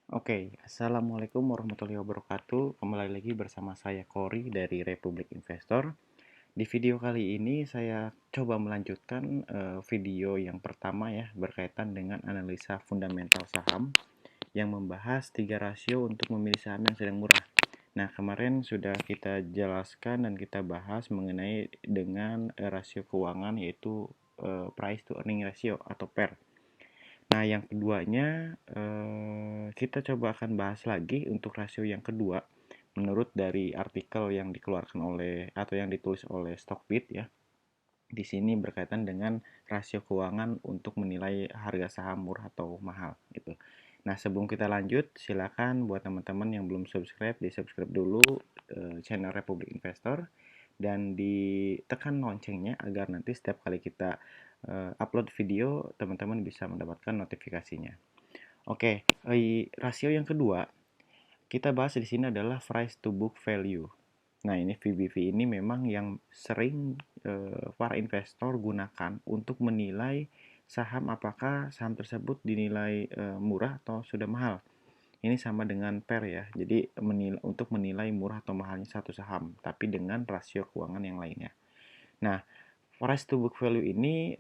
Assalamualaikum warahmatullahi wabarakatuh. Kembali lagi bersama saya Cory dari Republik Investor. Di video kali ini saya coba melanjutkan video yang pertama ya, berkaitan dengan analisa fundamental saham yang membahas 3 rasio untuk memilih saham yang sedang murah. Nah, kemarin sudah kita jelaskan dan kita bahas mengenai dengan rasio keuangan, yaitu price to earning ratio atau PER. Nah, yang keduanya kita coba akan bahas lagi untuk rasio yang kedua menurut dari artikel yang dikeluarkan oleh atau yang ditulis oleh Stockbit ya. Di sini berkaitan dengan rasio keuangan untuk menilai harga saham murah atau mahal gitu. Nah, sebelum kita lanjut, silakan buat teman-teman yang belum subscribe, di-subscribe dulu channel Republik Investor dan ditekan loncengnya agar nanti setiap kali kita upload video, teman-teman bisa mendapatkan notifikasinya. Rasio yang kedua kita bahas di sini adalah price to book value. Nah, ini VBV ini memang yang sering para investor gunakan untuk menilai saham apakah saham tersebut dinilai murah atau sudah mahal. Ini sama dengan PER ya. Jadi untuk menilai murah atau mahalnya satu saham, tapi dengan rasio keuangan yang lainnya. Nah, price to book value ini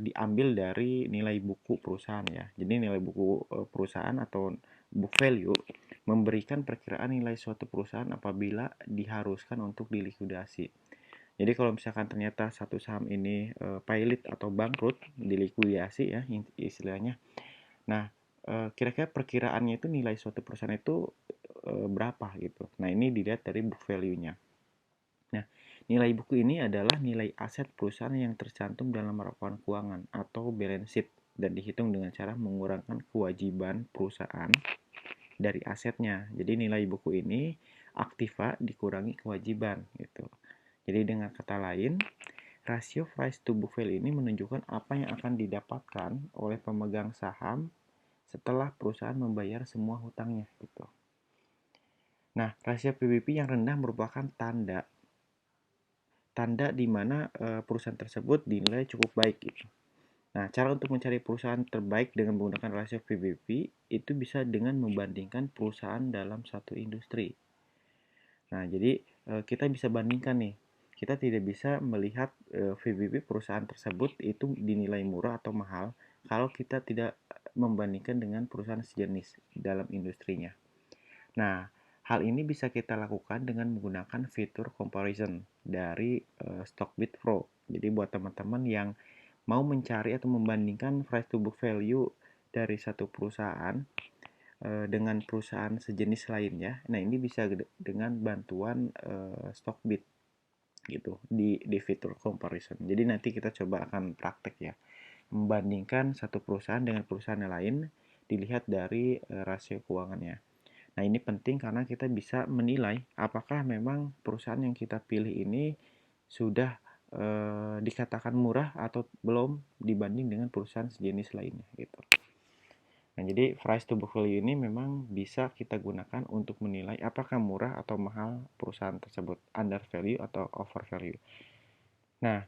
diambil dari nilai buku perusahaan ya. Jadi nilai buku perusahaan atau book value memberikan perkiraan nilai suatu perusahaan apabila diharuskan untuk dilikuidasi. Jadi kalau misalkan ternyata satu saham ini pailit atau bangkrut, dilikuidasi ya istilahnya. Nah, kira-kira perkiraannya itu nilai suatu perusahaan itu berapa gitu. Nah, ini dilihat dari book value-nya. Nah, nilai buku ini adalah nilai aset perusahaan yang tercantum dalam laporan keuangan atau balance sheet dan dihitung dengan cara mengurangkan kewajiban perusahaan dari asetnya. Jadi nilai buku ini aktiva dikurangi kewajiban gitu. Jadi dengan kata lain, rasio price to book value ini menunjukkan apa yang akan didapatkan oleh pemegang saham setelah perusahaan membayar semua hutangnya gitu. Nah, rasio PBP yang rendah merupakan tanda di mana perusahaan tersebut dinilai cukup baik gitu. Nah, cara untuk mencari perusahaan terbaik dengan menggunakan rasio PBB itu bisa dengan membandingkan perusahaan dalam satu industri. Nah, jadi kita bisa bandingkan nih. Kita tidak bisa melihat VBB perusahaan tersebut itu dinilai murah atau mahal kalau kita tidak membandingkan dengan perusahaan sejenis dalam industrinya. Nah, hal ini bisa kita lakukan dengan menggunakan fitur comparison dari Stockbit Pro. Jadi buat teman-teman yang mau mencari atau membandingkan price to book value dari satu perusahaan dengan perusahaan sejenis lainnya. Nah, ini bisa dengan bantuan Stockbit gitu di fitur comparison. Jadi nanti kita coba akan praktek ya. Membandingkan satu perusahaan dengan perusahaan yang lain dilihat dari rasio keuangannya. Nah, ini penting karena kita bisa menilai apakah memang perusahaan yang kita pilih ini sudah dikatakan murah atau belum dibanding dengan perusahaan sejenis lainnya gitu. Nah, jadi price to book value ini memang bisa kita gunakan untuk menilai apakah murah atau mahal perusahaan tersebut, under value atau over value. Nah,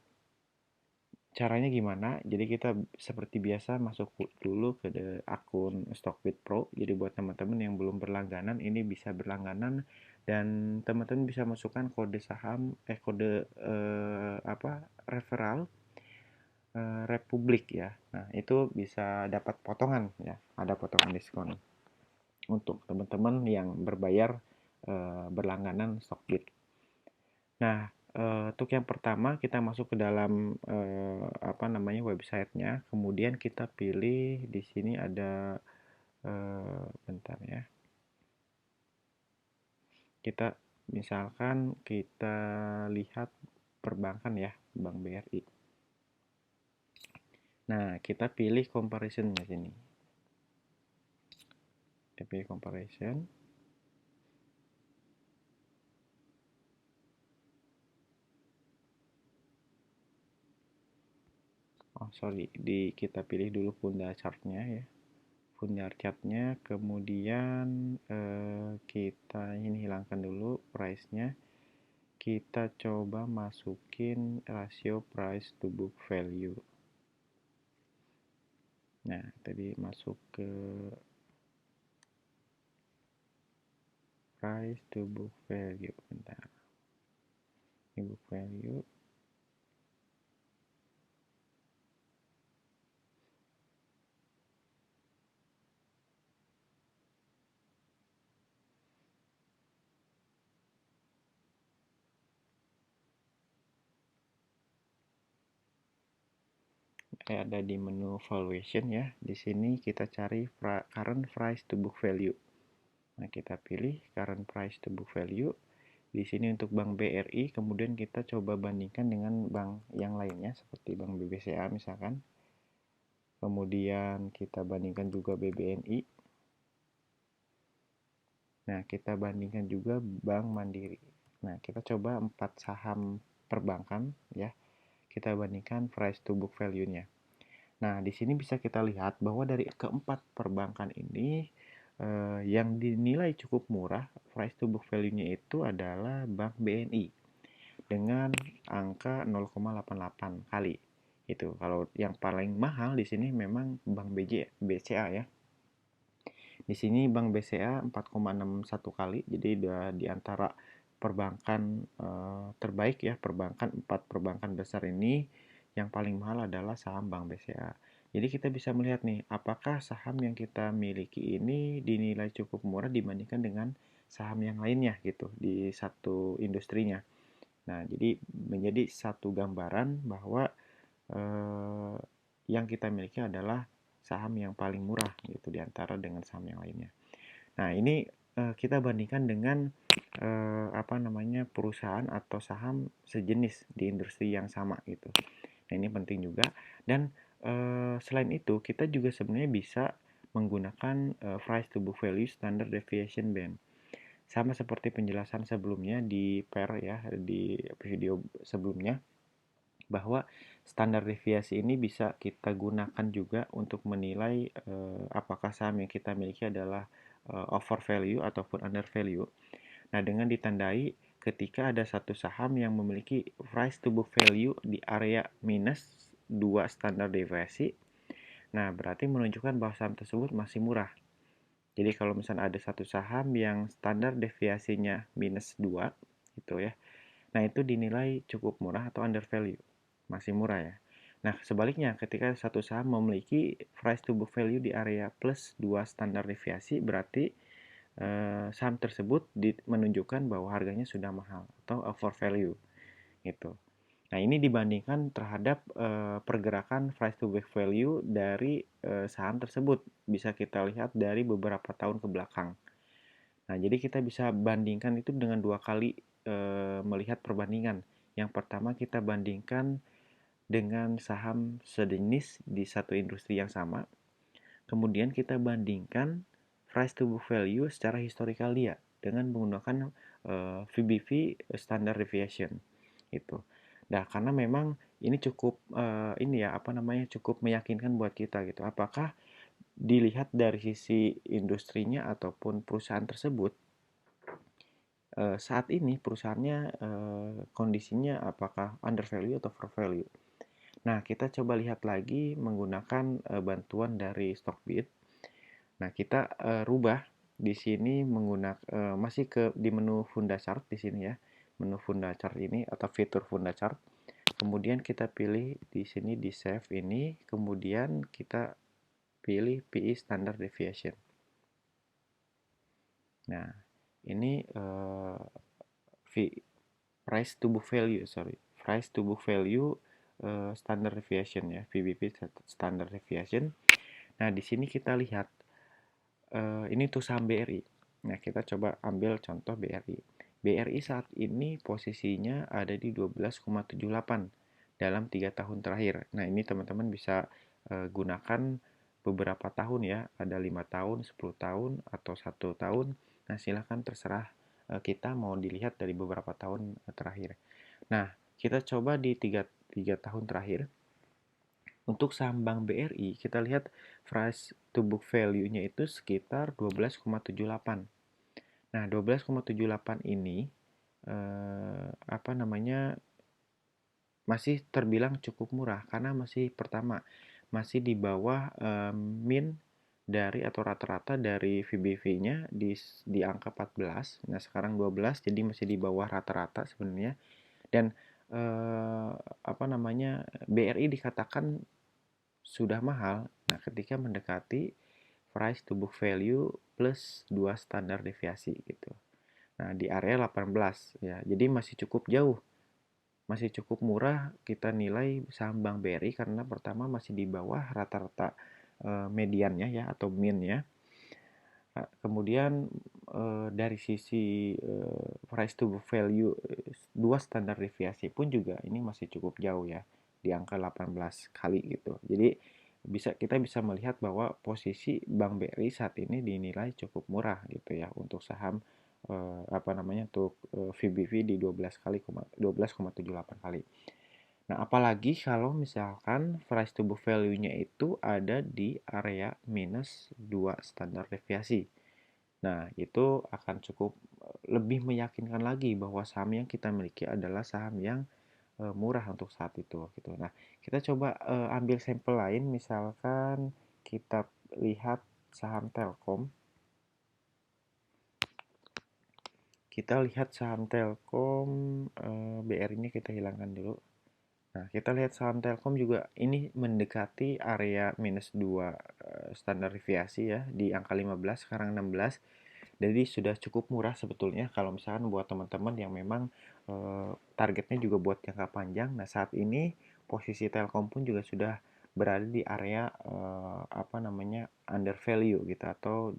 caranya gimana? Jadi kita seperti biasa masuk dulu ke akun Stockbit Pro. Jadi buat teman-teman yang belum berlangganan, ini bisa berlangganan dan teman-teman bisa masukkan kode saham, kode referral Republik ya. Nah, itu bisa dapat potongan ya, ada potongan diskon untuk teman-teman yang berbayar berlangganan Stockbit. Nah, untuk yang pertama kita masuk ke dalam websitenya, kemudian kita pilih di sini ada bentar ya. Kita misalkan kita lihat perbankan ya, Bank BRI. Nah, kita pilih comparison di sini. Kita pilih comparison. Kita pilih dulu Funda chartnya ya. Funda chartnya, kemudian kita ini hilangkan dulu price-nya. Kita coba masukin rasio price to book value. Nah, tadi masuk ke price to book value. Bentar. Ini book value. Ada di menu valuation ya. Di sini kita cari current price to book value. Nah, kita pilih current price to book value. Di sini untuk Bank BRI, kemudian kita coba bandingkan dengan bank yang lainnya seperti Bank BBCA misalkan. Kemudian kita bandingkan juga BBNI. Nah, kita bandingkan juga Bank Mandiri. Nah, kita coba 4 saham perbankan ya. Kita bandingkan price to book value-nya. Nah, di sini bisa kita lihat bahwa dari keempat perbankan ini yang dinilai cukup murah price to book value-nya itu adalah Bank BNI dengan angka 0,88 kali. Itu kalau yang paling mahal di sini memang Bank BCA ya. Di sini Bank BCA 4,61 kali. Jadi di antara perbankan terbaik ya, empat perbankan besar ini yang paling mahal adalah saham Bank BCA. Jadi kita bisa melihat nih, apakah saham yang kita miliki ini dinilai cukup murah dibandingkan dengan saham yang lainnya gitu di satu industrinya. Nah, jadi menjadi satu gambaran bahwa eh, yang kita miliki adalah saham yang paling murah gitu di antara dengan saham yang lainnya. Nah, ini kita bandingkan dengan apa namanya perusahaan atau saham sejenis di industri yang sama gitu. Nah, ini penting juga dan selain itu kita juga sebenarnya bisa menggunakan price to book value standard deviation band. Sama seperti penjelasan sebelumnya di ya di video sebelumnya bahwa standar deviasi ini bisa kita gunakan juga untuk menilai apakah saham yang kita miliki adalah over value ataupun under value. Nah, dengan ditandai ketika ada satu saham yang memiliki price to book value di area minus 2 standar deviasi, nah berarti menunjukkan bahwa saham tersebut masih murah. Jadi kalau misalnya ada satu saham yang standar deviasinya minus 2 gitu ya. Nah, itu dinilai cukup murah atau under value. Masih murah ya. Nah, sebaliknya ketika satu saham memiliki price to book value di area plus 2 standar deviasi, berarti saham tersebut menunjukkan bahwa harganya sudah mahal atau over value gitu. Nah, ini dibandingkan terhadap pergerakan price to book value dari saham tersebut. Bisa kita lihat dari beberapa tahun ke belakang. Nah, jadi kita bisa bandingkan itu dengan dua kali melihat perbandingan. Yang pertama kita bandingkan dengan saham sejenis di satu industri yang sama. Kemudian kita bandingkan price to book value secara historical dia dengan menggunakan VBV standard deviation itu. Nah, karena memang ini cukup ini ya apa namanya cukup meyakinkan buat kita gitu. Apakah dilihat dari sisi industrinya ataupun perusahaan tersebut saat ini perusahaannya kondisinya apakah under value atau over value. Nah, kita coba lihat lagi menggunakan bantuan dari Stockbit. Nah, kita rubah di sini menggunakan masih di menu Funda Chart di sini ya. Menu Funda Chart ini atau fitur Funda Chart. Kemudian kita pilih di sini di save ini, kemudian kita pilih PE Standard Deviation. Nah, ini price to book value, price to book value standard deviation ya, VBP standard deviation. Nah, di sini kita lihat ini tuh saham BRI. Nah, kita coba ambil contoh BRI. BRI saat ini posisinya ada di 12,78 dalam 3 tahun terakhir. Nah, ini teman-teman bisa gunakan beberapa tahun ya, ada 5 tahun, 10 tahun, atau 1 tahun. Nah, silahkan terserah kita mau dilihat dari beberapa tahun terakhir. Nah, kita coba di 3 tahun terakhir. Untuk saham Bank BRI, kita lihat price to book value-nya itu sekitar 12,78. Nah, 12,78 ini apa namanya masih terbilang cukup murah karena masih pertama masih di bawah min dari atau rata-rata dari VBV-nya di angka 14. Nah, sekarang 12, jadi masih di bawah rata-rata sebenarnya. Dan apa namanya, BRI dikatakan sudah mahal. Nah, ketika mendekati price to book value plus 2 standar deviasi gitu. Nah, di area 18 ya. Jadi masih cukup jauh. Masih cukup murah kita nilai saham Bank BRI karena pertama masih di bawah rata-rata mediannya ya atau min-nya. Nah, kemudian dari sisi price to book value dua standar deviasi pun juga ini masih cukup jauh ya di angka 18 kali gitu. Jadi kita bisa melihat bahwa posisi Bank BRI saat ini dinilai cukup murah gitu ya untuk saham apa namanya untuk VBV di 12 kali 12,78 kali. Nah, apalagi kalau misalkan price to book value-nya itu ada di area minus 2 standar deviasi. Nah, itu akan cukup lebih meyakinkan lagi bahwa saham yang kita miliki adalah saham yang murah untuk saat itu gitu. Nah, kita coba ambil sampel lain misalkan kita lihat saham Telkom. Kita lihat saham Telkom BR-nya kita hilangkan dulu. Nah, kita lihat saham Telkom juga ini mendekati area minus 2 standar deviasi ya di angka 15 sekarang 16. Jadi sudah cukup murah sebetulnya kalau misalkan buat teman-teman yang memang targetnya juga buat jangka panjang. Nah, saat ini posisi Telkom pun juga sudah berada di area apa namanya under value gitu atau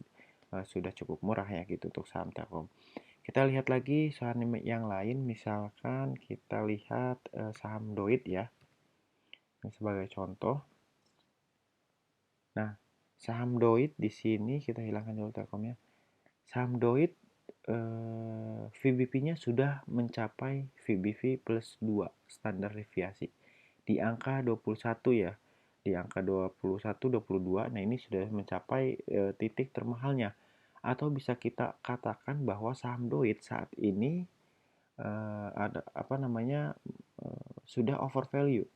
sudah cukup murah ya gitu untuk saham Telkom. Kita lihat lagi saham yang lain, misalkan kita lihat saham Doit ya, ini sebagai contoh. Nah, saham Doit di sini kita hilangkan dulu Telkomnya. Saham Doit VBP-nya sudah mencapai VBV plus 2 standar deviasi di angka 21 ya. Di angka 21 22. Nah, ini sudah mencapai titik termahalnya. Atau bisa kita katakan bahwa saham Doit saat ini ada apa namanya sudah over value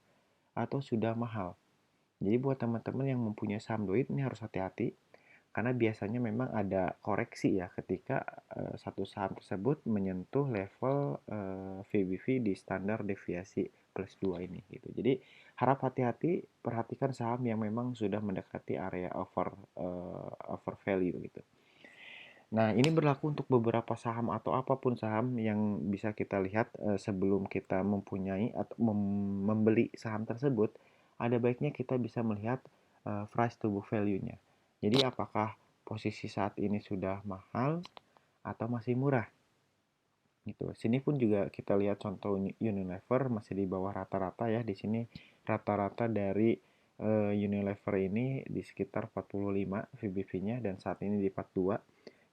atau sudah mahal. Jadi buat teman-teman yang mempunyai saham Doit ini harus hati-hati karena biasanya memang ada koreksi ya ketika satu saham tersebut menyentuh level VBV di standar deviasi plus 2 ini gitu. Jadi harap hati-hati, perhatikan saham yang memang sudah mendekati area over value gitu. Nah, ini berlaku untuk beberapa saham atau apapun saham yang bisa kita lihat sebelum kita mempunyai atau membeli saham tersebut, ada baiknya kita bisa melihat price to book value-nya. Jadi apakah posisi saat ini sudah mahal atau masih murah? Gitu. Sini pun juga kita lihat contoh Unilever masih di bawah rata-rata ya. Di sini rata-rata dari Unilever ini di sekitar 45 VBV-nya dan saat ini di 42.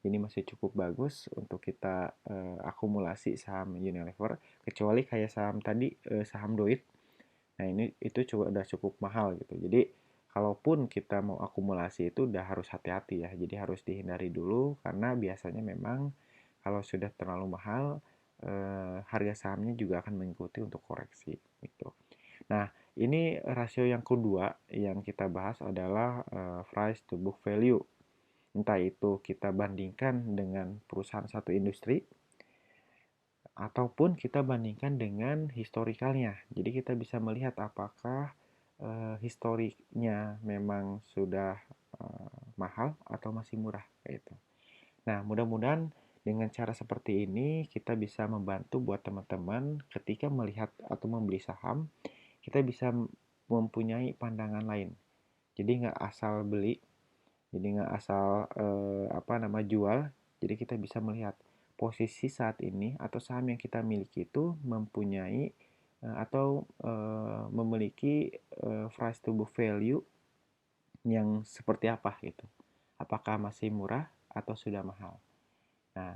Ini masih cukup bagus untuk kita akumulasi saham Unilever, kecuali kayak saham tadi saham Doit. Nah, ini itu udah cukup mahal gitu. Jadi kalaupun kita mau akumulasi itu udah harus hati-hati ya. Jadi harus dihindari dulu karena biasanya memang kalau sudah terlalu mahal harga sahamnya juga akan mengikuti untuk koreksi gitu. Nah, ini rasio yang kedua yang kita bahas adalah price to book value. Entah itu kita bandingkan dengan perusahaan satu industri ataupun kita bandingkan dengan historikalnya. Jadi kita bisa melihat apakah historinya memang sudah mahal atau masih murah gitu. Nah, mudah-mudahan dengan cara seperti ini kita bisa membantu buat teman-teman ketika melihat atau membeli saham, kita bisa mempunyai pandangan lain. Jadi nggak asal beli, jadi nggak asal apa nama jual. Jadi kita bisa melihat posisi saat ini atau saham yang kita miliki itu mempunyai atau memiliki price to book value yang seperti apa gitu. Apakah masih murah atau sudah mahal. Nah,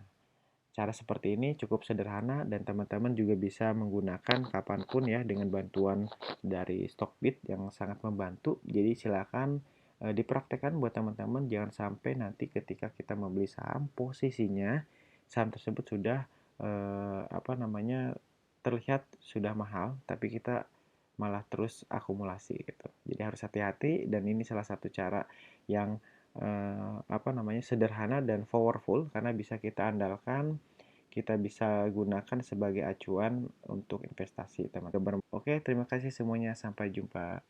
cara seperti ini cukup sederhana dan teman-teman juga bisa menggunakan kapanpun ya dengan bantuan dari Stockbit yang sangat membantu. Jadi silakan dipraktekkan buat teman-teman, jangan sampai nanti ketika kita membeli saham posisinya saham tersebut sudah apa namanya terlihat sudah mahal tapi kita malah terus akumulasi gitu. Jadi harus hati-hati dan ini salah satu cara yang sederhana dan powerful karena bisa kita andalkan, kita bisa gunakan sebagai acuan untuk investasi, teman-teman. Oke, terima kasih semuanya. Sampai jumpa.